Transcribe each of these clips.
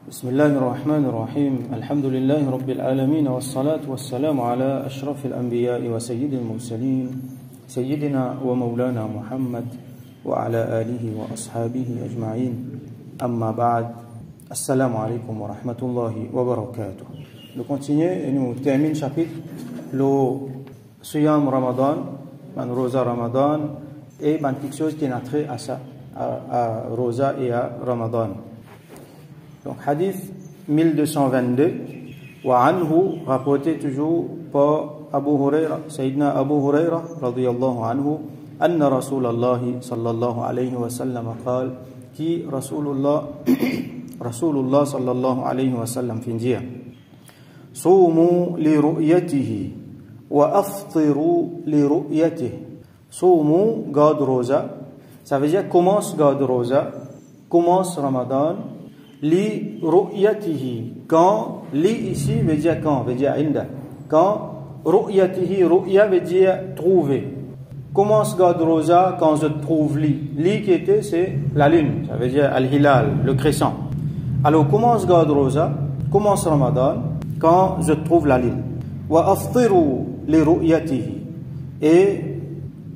بسم الله الرحمن الرحيم الحمد لله رب العالمين والصلاة والسلام على أشرف الأنبياء وسيد المرسلين سيدنا ومولانا محمد وعلى آله وأصحابه أجمعين أما بعد السلام عليكم ورحمة الله وبركاته. Nous continuons et nous terminons le chapitre le Siyam Ramadan, le Rosa Ramadan et quelque chose qui est trait à ça, à Rosa et à Ramadan. Donc, hadith 1222, wa anhu, rapporté toujours par Abu Huraira, Sayyidina Abu Huraira, radiyallahu anhu, anna Rasulallahi sallallahu alayhi wa sallam qal, qui Rasulullah sallallahu alayhi wa sallam fin dire, Soumu li ru'yatihi, wa aftiru li ru'yatihi. Soumu, garde rosa, ça veut dire commence garde rosa, commence Ramadan, li ru'yatihi, quand, li ici veut dire quand, veut dire inda, quand, ru'yatihi, ru'ya veut dire trouver. Commence garde rosa quand je trouve li qui était c'est la lune, ça veut dire al-hilal, le crescent. Alors commence garde rosa, commence Ramadan quand je trouve la lune. Wa aftiru li ru'yatihi, et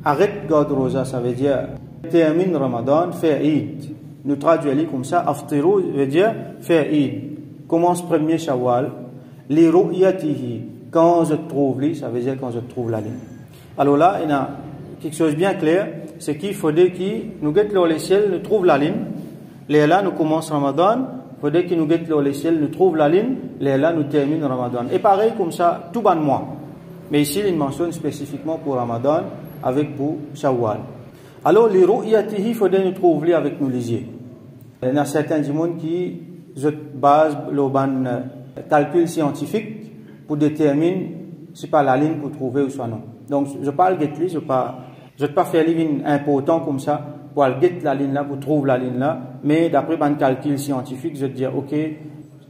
arrête garde rosa, ça veut dire termine Ramadan, fait Eid. Nous traduisons comme ça, aftiru veut dire faire Eid. Commence premier Shawwal, li ru'yatihi, quand je trouve li, ça veut dire quand je trouve la lune. Alors là, il y a quelque chose de bien clair, c'est qu'il faudrait que nous guettons le ciel, nous trouve la lune. Là, nous commençons Ramadan, il faudrait que nous guettons le ciel, nous trouve la lune. Là, nous terminons Ramadan. Et pareil comme ça, tout ban mois. Mais ici, il mentionne spécifiquement pour Ramadan, avec pour Shawwal. Alors, li ru'yatihi, il faudrait nous trouver avec nos lisiers. Il y a certains monde qui basent le calcul scientifique pour déterminer si pas la ligne pour trouver ou soit non. Donc, je parle de je ne vais pas faire une ligne important comme ça pour aller la ligne là, pour trouver la ligne là, mais d'après un calcul scientifique, je vais dire, ok,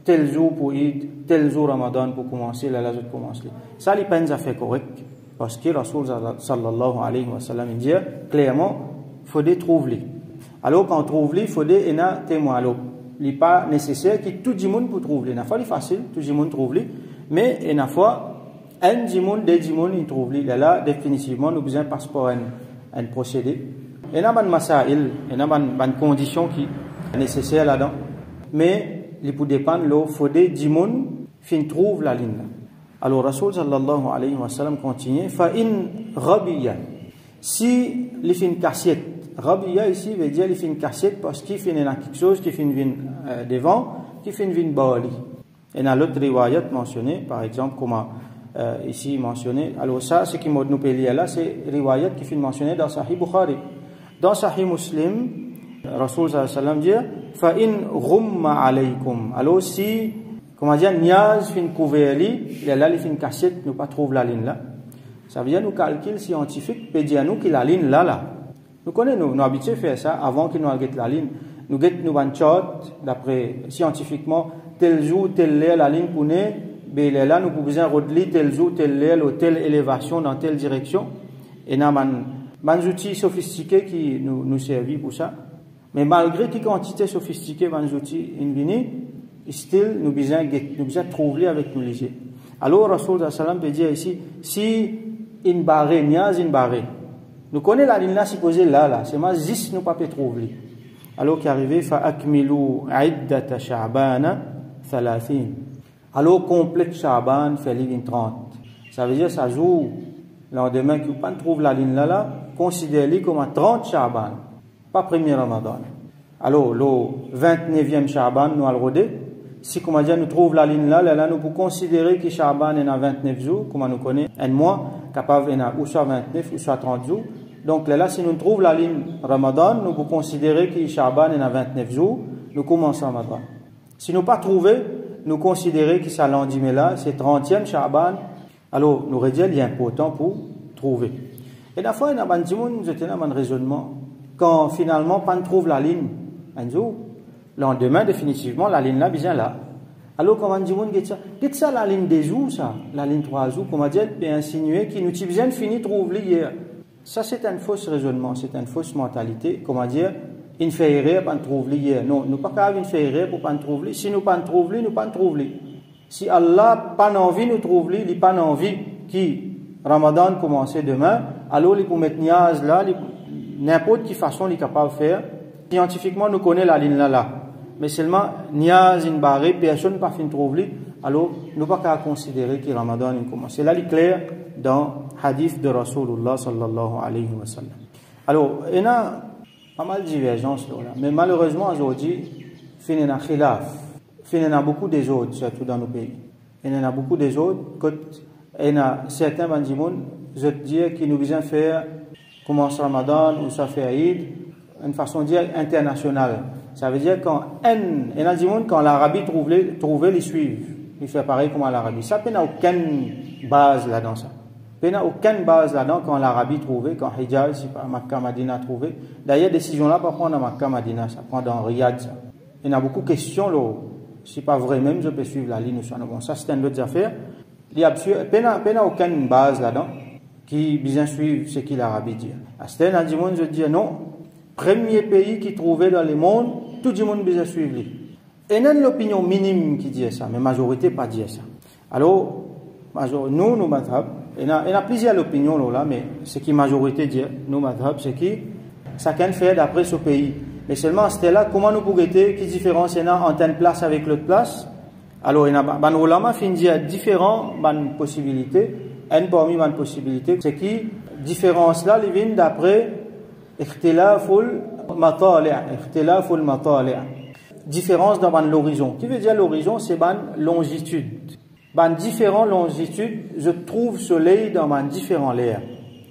tel jour pour Eid, tel jour Ramadan pour commencer, là, je commence. Ça, les peines à faire correct, parce que Rasul sallallahu alayhi wa sallam dit clairement, il faut trouver. Alors, quand on trouve il faut des témoins. Alors, il n'est pas nécessaire que tout le monde peut trouver. Il n'y a pas facile, tout le monde trouve, mais il y a fois, un monde, deux monde, il trouve. Là, définitivement, nous avons un passeport, un procédé. Il y a une masail, il y a une condition qui est nécessaire là-dedans. Mais, il peut dépendre, il faut des monde qui trouvent la ligne. Alors, Rasul sallallahu alayhi wa sallam continue, fa in rabiya. Si il fait une cassette, Rabiya ici veut dire qu'il fait une cassette parce qu'il fait quelque chose qui fait une vine devant, qui fait une vine bali. Et dans l'autre riwayat mentionné, par exemple, comme ici mentionné, alors ça, ce qui nous peut lire là, c'est riwayat qui fait mentionné dans Sahih Bukhari. Dans Sahih Muslim, Rasul sallallahu alayhi wa sallam dit, fa in ghumma alaykum. Alors si, comment dire, niaz fin couvert là, il fait une cassette, nous pas trouve la ligne là. Ça veut dire nous calcul scientifique peut dire nous que la ligne là. Nous connaissons, nous habitués à faire ça avant qu'ils nous guettent la ligne. Nous guettons nous un chart, d'après scientifiquement, tel jour, telle heure, la ligne pour nous, ben là, nous pouvons redire tel jour, telle heure, telle élévation dans telle direction. Et nous avons des outils sophistiqués qui nous servent pour ça. Mais malgré les quantités sophistiquées, des outils infinis, still, nous besoin trouver avec nous léger. Alors, Rasul sallallahu alayhi wa sallam peut dire ici, si une barrée, niaz une barrée. Nous connaissons la ligne là, supposée là, c'est moi, 10 nous pas peut trouver. Alors qui arrivé, fa akmilu iddata sha'bana 30. Alors complète Sha'ban, fait ligne 30. Ça veut dire, ça joue, le lendemain, qui pas trouve la ligne là, considérez-le comme un 30 Sha'ban, pas premier Ramadan. Alors, le 29e Sha'ban, nous allons rodé. Si, comment dire, nous trouve la ligne là, nous pouvons considérer que Sha'ban est à 29 jours, comme nous connaissons, un mois, capable ou soit 29 ou soit 30 jours. Donc là, si nous trouvons la ligne Ramadan, nous pouvons considérer que Sha'ban est à 29 jours, nous commençons Ramadan. Si nous pas trouvé, nous considérons que ça lendemain là, c'est 30e Sha'ban, alors nous redisons il est important pour trouver. Et la fois, il y a un raisonnement, quand finalement, pas trouve la ligne, un jour, le lendemain, définitivement, la ligne là, bien là. Alors, comment dit ça, la ligne des jours, ça, la ligne 3 jours, comment dire, peut insinuer qu'il nous bien fini de trouver hier. Ça, c'est un faux raisonnement, c'est une fausse mentalité. Comment dire, une féerie pas trouve hier. Non, nous pas qu'à une féerie pour pas trouver. Si nous pas trouver, nous pas trouver. Si Allah pas envie nous trouver, il pas envie qui Ramadan commencer demain, alors il pour mettre niaz là, n'importe quelle façon il est capable de faire. Scientifiquement nous connaît la ligne là. Mais seulement niaz in barré, personne pas fin trouver, alors nous pas qu'à considérer que Ramadan il commence. C'est là il est clair dans hadith de Rasulullah sallallahu alayhi wa sallam. Alors, il y a pas mal de divergences là, mais malheureusement aujourd'hui, il y a khilaf, il y a beaucoup des autres, surtout dans nos pays. Il y en a beaucoup des autres, il y a certains bandimouns, je te dis, qui nous besoin faire commencer Ramadan ou ça fait Eid, une façon de dire internationale. Ça veut dire quand il y a des gens quand l'Arabie trouve les suivent, ils font pareil comme à l'Arabie. Ça n'a aucune base là-dedans ça. Il n'y a aucune base là-dedans quand l'Arabie trouvait, quand Hijaz, Makkah, Madina trouvait. D'ailleurs, décision là, pas prendre à Makkah, Madina, ça prend dans Riyad. Ça. Il y a beaucoup de questions là. Si pas vrai même, je peux suivre la ligne. Bon, ça c'est une autre affaire. Il n'y a aucune base là-dedans qui bien suivre ce que l'Arabie dit. À ce temps, je dis non. Premier pays qui trouvait dans le monde, tout le monde bien suivre. Et il y a l'opinion minime qui dit ça, mais la majorité pas dit ça. Alors, nous madhab, il y a plusieurs opinions là, mais ce qui majorité dit, nous madhab, c'est que chacun fait d'après ce pays. Mais seulement c'était là, comment nous pouvons dire quelle différence il y a entre une place avec l'autre place. Alors il y a ban ulama fin dire différents ban possibilités, une parmi ban possibilités, c'est que différence là les viennent d'après ikhtilaful matali', différence dans l'horizon. Qui veut dire l'horizon, c'est ban longitude. Dans différentes longitudes, je trouve soleil dans ma différents l'air.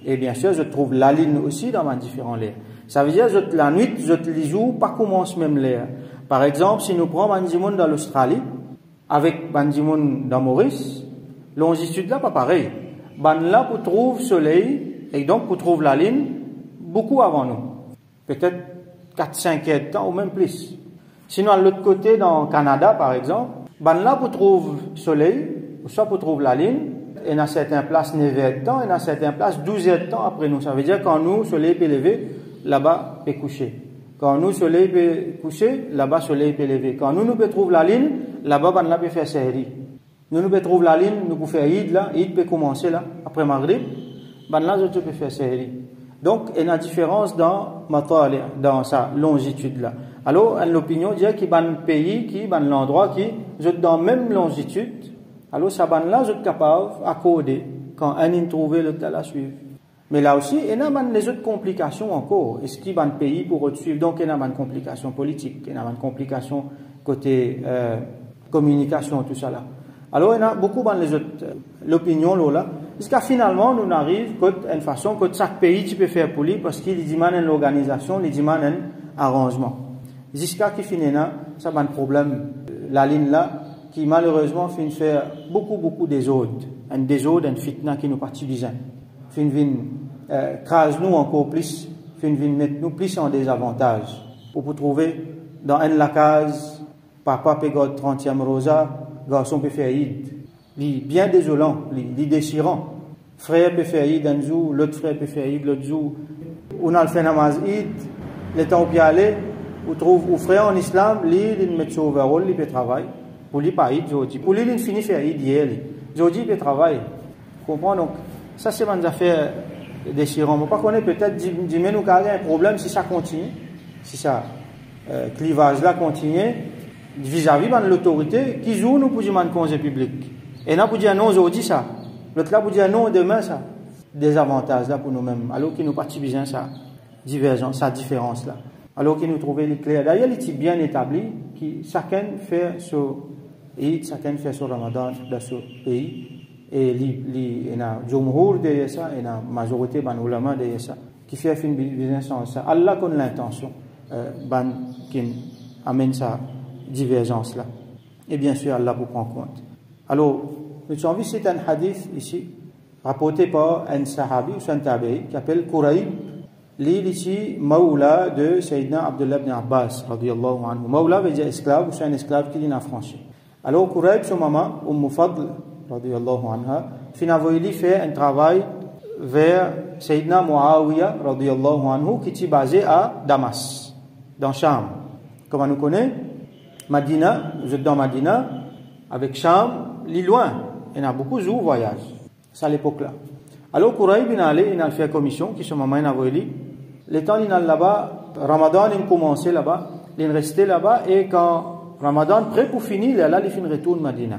Et bien sûr, je trouve la lune aussi dans ma différents l'air. Ça veut dire que la nuit, je les joue, pas commence même l'air. Par exemple, si nous prenons Bandimoun dans l'Australie, avec Bandimoun dans Maurice, longitude là, pas pareil. Ban là, pour trouver soleil, et donc pour trouver la lune, beaucoup avant nous. Peut-être 4-5 heures de temps, ou même plus. Sinon, à l'autre côté, dans le Canada, par exemple, ban là, pour trouver soleil, ou soit pour trouver la lune, et dans certaines places 9 heures de temps, et dans certaines places 12 heures de temps après nous. Ça veut dire quand nous, soleil peut lever, là-bas peut coucher. Quand nous, soleil peut coucher, là-bas, soleil peut lever. Quand nous peut trouver la lune, là-bas, ban là peut faire série. Nous peut trouver la lune, nous peut faire Eid là, Eid peut commencer là, après Maghrib, ban là, je peux faire série. Donc, il y a une différence dans sa longitude là. Alors, l'opinion dit qu'il y a un pays, qui y a un endroit qui est dans la même longitude. Alors, ça ban là, je suis capable d'accorder quand un est trouvé, l'autre à la suivre. Mais là aussi, il y a les autres complications encore. Est-ce qu'il y a un pays pour suivre? Donc, il y a une complication politique, il y a une complication côté communication, tout ça là. Alors, il y a beaucoup dans les autres, l'opinion là. Jusqu'à finalement, nous arrivons à une façon que chaque pays tu peux faire pour lui parce qu'il demande une organisation, il demande un arrangement. Jusqu'à qu'il finisse, ça va un problème. La ligne là, qui malheureusement finit faire beaucoup désordre. Un désordre, un fitna qui nous particulier. Finit crase nous encore plus, finit mettre nous plus en désavantage. Pour trouver dans une la case, papa peut faire 30e rosa, garçon peut faire Eid. Bien désolant, déchirant. Frère peut faire Eid un jour, l'autre frère peut faire Eid l'autre jour. On a le fait namaz Eid, le temps où peut aller, on trouve, ou frère en islam, il met son overall, il peut travailler. Pour lui, pas Eid, aujourd'hui. Pour lui, il finit faire Eid hier. Aujourd'hui, il peut travailler. Vous comprenez? Donc, ça, c'est une affaire déchirante. On ne peut pas connaître peut-être, mais nous avons un problème si ça continue, si ça, clivage-là continue, vis-à-vis de l'autorité, qui joue nous pour dire un congé public. Et là, pour dire non aujourd'hui, ça. L'autre là, pour dire non demain, ça. Des avantages là pour nous-mêmes. Alors qu'il nous partit bien ça, divergence, sa différence là. Alors qu'il nous trouvait les clairs. D'ailleurs, il est bien établi que chacun fait ce Eid, chacun fait ce Ramadan dans ce pays. Et il y a un jumhur derrière ça, il y a une majorité de ulama derrière ça, qui fait une business sans ça. Allah connaît l'intention qui amène sa divergence là. Et bien sûr, Allah vous prend compte. Alors, nous avons vu, c'est un hadith ici, rapporté par un sahabi ou un tabi'i, qui s'appelle Quraib, l'île ici, Maoula de Sayyidina Abdullah ibn Abbas, radiyallahu anhu. Maoula veut dire esclave, ou c'est un esclave qui l'a affranchi. Alors, Quraib, son maman, Fadl, radiyallahu anha, finalement, il fait un travail vers Sayyidina Muawiyah, radiyallahu anhu, qui est basé à Damas. dans Cham. Comme on nous connaît, Madina, vous êtes dans Madina, avec Cham, l'île loin. Il y en a beaucoup où voyage. C'est à l'époque-là. Alors, Quraib, il a fait commission, qui sont maman, il a voulu. Les temps, il a là-bas, Ramadan, il a commencé là-bas, il est resté là-bas, et quand Ramadan, prêt pour finir, il est là, il fait une retourne Madina.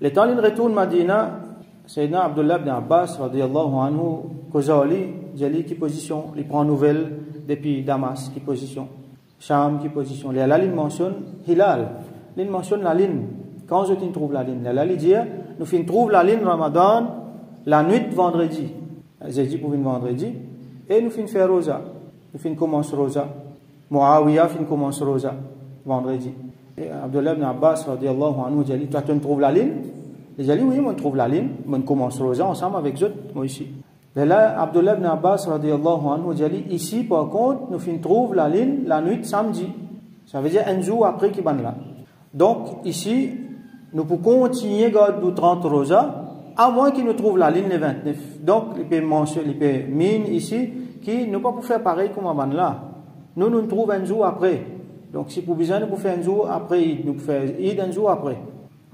Les temps, il retourne Madina, Sayyidina Abdullah ibn Abbas, radiyallahu anhu, Kozali, Jali, qui position, il prend nouvelle depuis Damas, qui position, Cham, qui position. Là, il mentionne Hilal, il mentionne la ligne. Quand je trouve la ligne, là, il dit, nous trouvons la ligne Ramadan, la nuit de vendredi. J'ai dit pour une vendredi, et nous finissons faire Rosa. Nous commencer Rosa. Muawiyah commence Rosa, vendredi. Et Abdullah ibn Abbas, radiyallahu anhu, dit, toi, tu trouves la ligne? Il dit, oui, on trouve la ligne, on commence Rosa ensemble avec eux, moi ici. Et là, Abdullah ibn Abbas, radiyallahu anhu, dit, ici, par contre, nous trouvons la ligne la nuit samedi. Ça veut dire un jour après qu'il est là. Donc, ici, nous pouvons continuer à garder 30 Rosa, à moins qu'il nous trouve la ligne les 29. Donc, il peut mine ici, qui ne peut pas faire pareil comme avant là. Nous trouvons un jour après. Donc, si vous besoin, nous pouvons faire un jour après, nous pouvons faire un jour après.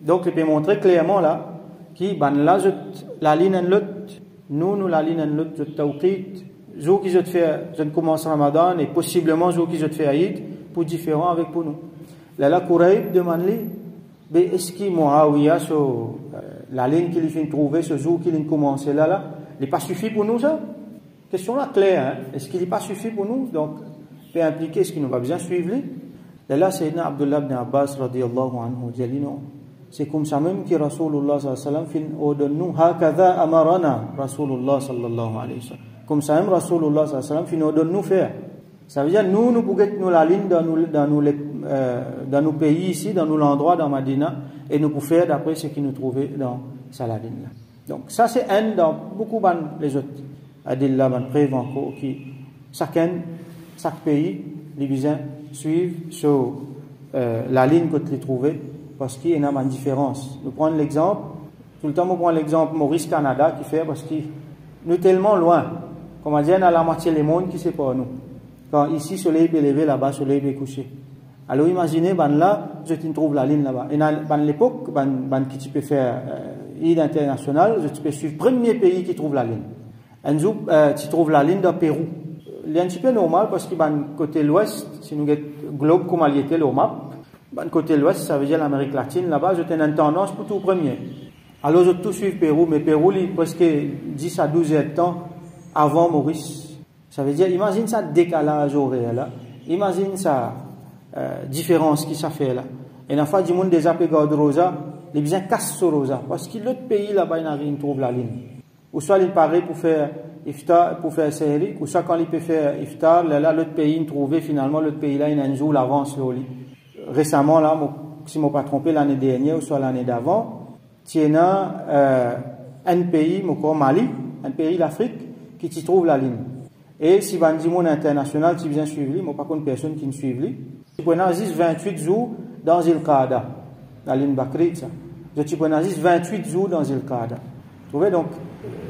Donc, il peut montrer clairement là, qui, là, la ligne en l'autre, nous, la ligne en l'autre, je tawqit, jour qui je commence Ramadan, et possiblement jour qui je fais Aïd, pour différent avec pour nous. Là, Quraib demande-lui, mais est-ce qu'il Muawiyah, la ligne qu'il vient trouver, ce jour qu'il a commencé là, il n'est pas suffi pour nous, ça? Question là claire, hein? Est-ce qu'il n'est pas suffi pour nous? Donc, peut impliquer, est-ce qu'il nous va bien suivre, lui? Là, Sayyidina Abdullah ibn Abbas, radiyallahu anhu, dit, non. C'est comme ça même que Rasulullah sallallahu alayhi wa sallam fin ordonne-nous, hakadha amarana Rasulullah sallallahu alayhi wa sallam. Comme ça même Rasulullah sallallahu alayhi wa sallam fin ordonne-nous faire. Ça veut dire, nous pouvons nous la ligne dans nos pays ici, dans nos endroits, dans Madina, et nous pouvons faire d'après ce qui nous trouvait dans Saladin. Donc, ça c'est un dans beaucoup les autres. Adillah, preuve encore, qui, chaque pays, les bisins, suivent sur la ligne que tu trouvais, parce qu'il y a une différence. Nous prenons l'exemple, tout le temps, on prend l'exemple Maurice Canada qui fait, parce que nous tellement loin, comme on dit, on a la moitié du monde qui c'est pas nous. Quand ici, le soleil est levé, là-bas, le soleil est couché. Alors imaginez, là, je trouve la ligne là-bas. Et dans l'époque, qui tu peux faire île internationale, tu peux suivre le premier pays qui trouve la ligne. Un jour, tu trouves la ligne dans Pérou. C'est un petit peu normal parce que côté l'ouest, si nous avons le globe comme il était le map, côté l'ouest, ça veut dire l'Amérique latine, là-bas, je une tendance pour tout premier. Alors je tout suivre Pérou, mais Pérou, il est presque 10 à 12 ans avant Maurice. Ça veut dire, imagine ça décalage horaire là, imagine ça différence qui ça fait là. Et la fois du monde des appels de Rosa, les biens cassent sur Rosa, parce que l'autre pays là-bas, il trouve la ligne. Ou soit il paraît pour faire iftar, pour faire série, ou soit quand il peut faire iftar, là l'autre pays il trouve finalement l'autre pays là il a un jour l'avance là. Récemment là, si je ne me pas trompé l'année dernière ou soit l'année d'avant, il y a un pays, Mali, un pays l'Afrique qui t'y trouve la ligne. Et si vous avez un monde international qui vient suivre, il n'y a pas de personne qui ne suit. Tu peux avoir 28 jours dans Zil-Qada, la ligne Bakri, ça. Tu peux avoir 28 jours dans Zil-Qada. Vous trouvez donc,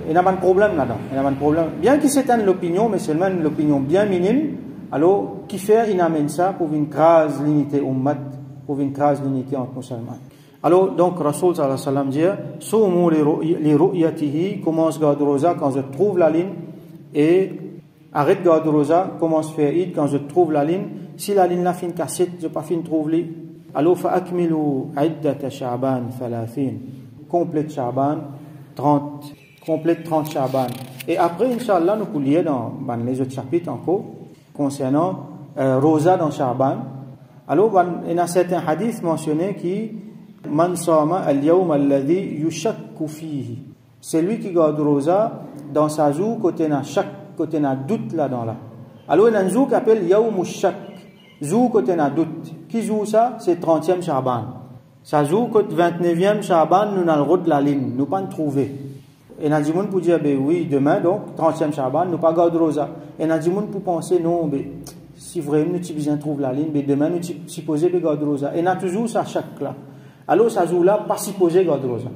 il n'y a pas de problème là-dedans. Il n'y a pas de problème. Bien qu'il s'éteigne l'opinion, mais seulement l'opinion bien minime, alors, qui fait, il amène ça pour une crase l'unité ummat, pour une crase l'unité entre musulmans. Alors, donc, Rasul sallallahu alayhi wa sallam dit, Soumu li ru'yatihi, commence garde rosa quand je trouve la ligne, et arrête garde rosa, commence faire id quand je trouve la ligne. Si la ligne là fin cassette, je pas fin trouve-li. Alors, fa akmilu iddata Sha'ban 30. Complète Sha'ban 30. Complète 30 Sha'ban. Et après, Inch'Allah, nous pouvons lire dans les autres chapitres encore, concernant Rosa dans Sha'ban. Alors, il y a certains hadiths mentionnés qui Man sama al-yawm alladhi yushakku fihi. C'est lui qui garde Rosa dans sa jour côté na chaque côté na doute là dans là. Alors il y a un jour qui appelle Yawm Shak. Jour côté na doute. Qui joue ça? C'est 30e Sha'ban. Ça joue côté 29e Sha'ban, nous avons le route de la ligne, nous pas le trouver. Et il y a des gens pour dire ben oui, demain donc 30e Sha'ban, nous pas garde Rosa. Et il y a des gens pour penser non, ben si vraiment nous besoin trouver la ligne, ben demain nous supposer ben garde Rosa. Et il y a toujours ça chaque là. Alors, ça joue là, pas supposé garde rosa.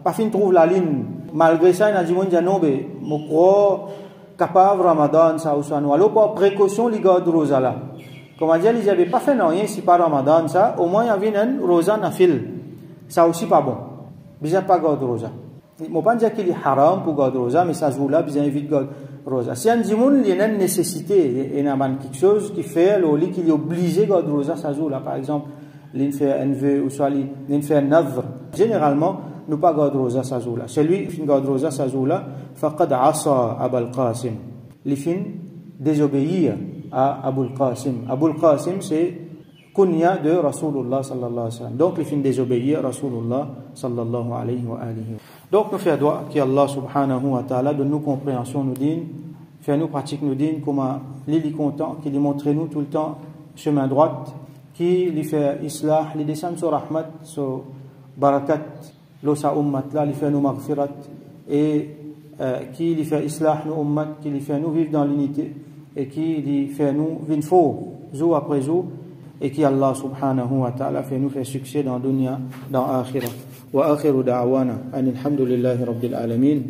Pas fin trouve la ligne. Malgré ça, il y a des gens qui disent non, mais je crois capable Ramadan, ça ou ça. Alors, par précaution, les garde rosa là. Comme on dit, ils n'avaient pas fait rien si pas Ramadan, ça, au moins il y avait un rosa nafil. Ça aussi pas bon. Bizarre pas garder rosa. Je ne pas dire qu'il est haram pour garder rosa, mais ça se voit là, bizarre évite garder rosa. Si on dit qu'il y a une nécessité, il y a quelque chose qui fait, le lit qu'il est obligé de garder rosa, ça se voit là. Par exemple, il fait un vœu ou soit il fait un nadr. Généralement, nous pas garder rosa, ça se voit là. Celui qui garde rosa, ça se voit là, faqad asa Abul Qasim. Les fins désobéir à Abul Qasim. Abul Qasim, c'est kunya de Rasulullah sallallahu alayhi wa sallam. Donc, les fins désobéir à Rasulullah sallallahu alayhi wa alihi. Donc, nous faisons dua qu'Allah subhanahu wa ta'ala donne nous compréhension, nous dit, fait nous pratique, nous dit, comment il est content, qu'il montre nous tout le temps chemin droit, qui lui fait islah, lui descend sur rahmat, sur barakat, l'osa ummat là, lui fait nous maghfirat, et qui lui fait islah nous ummat, qui lui fait nous vivre dans l'unité, et qui lui fait nous vivre faux, jour après jour, et qui Allah subhanahu wa ta'ala fait nous faire succès dans dunya, dans akhirah. Wa akhiru da'wana alhamdulillahi rabbil alamin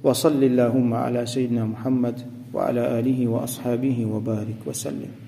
wa salli allahumma ala sayyidina Muhammad wa ala alihi wa ashabihi wa barik wa sallim.